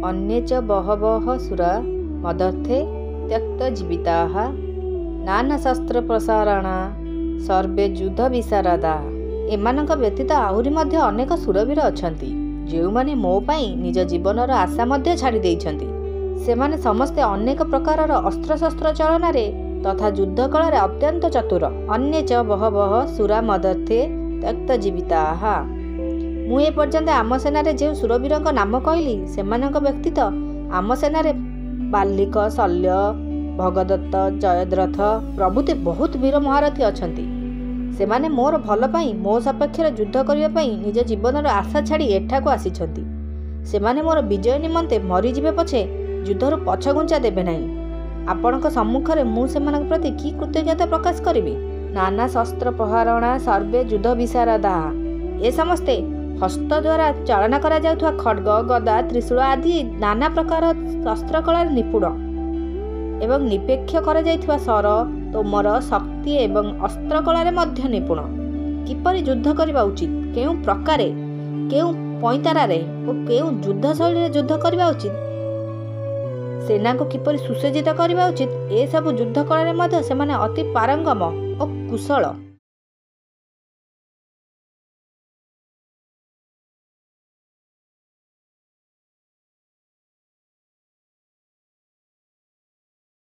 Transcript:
अन्ये च बहवः सुरा मदर्थे त्यक्तजीविताः नानाशस्त्र प्रसारणा सर्वे युद्ध विशारदा। एमानक व्यतीत आहुरी मध्य अनेक सुरवीर अछंती जेउमाने मो पाई निज जीवनर आशा मध्य छाड़ी देइछंती। सेमाने समस्ते अनेक प्रकारर अस्त्रशस्त्र चलन तथा युद्ध काल अत्यंत चतुर। अन्ये च बहवः सुरा मदर्थे त्यक्तजीविताः। मु ए पर्यंत आम सेनारे जे सुरवीरଙ୍କ नाम कहली सेमानଙ୍କ व्यतीत आम सेनारे बाल्लिक, शल्य, भगदत्त, जयद्रथ प्रभृति बहुत वीर महारथी अछंती। सेमाने मोर भल पाई मो सपक्षर युद्ध करिया पाई निज जीवनर आशा छाड़ी एठाको आसिछंती। सेमाने मोर विजय निमंते मरीजिबे पछे युद्धर पछघुंचा देबे नाही। आपणक सम्मुखरे मु सेमानक प्रति की कृतज्ञता प्रकाश करिबि। नाना शस्त्र प्रहारणा सर्वे युद्ध विशारदा। ए समस्ते हस्त द्वारा चालना करा जाउथवा खड्ग, गदा, त्रिशूल आदि नाना प्रकार शस्त्र कलार निपुण एवं निपेक्ष करा जाइथवा सर, तोमर, शक्ति एवं अस्त्र कलार मध्य निपुण। किपरि युद्ध करबा उचित, केउ प्रकारे, केउ पैंतारारे और केउ युद्ध शैली युद्ध करबा उचित, सेना को किपरि सुसज्जित करबा उचित, ए सब युद्ध कलार मध्य सेमाने अति पारंगम और कुशल।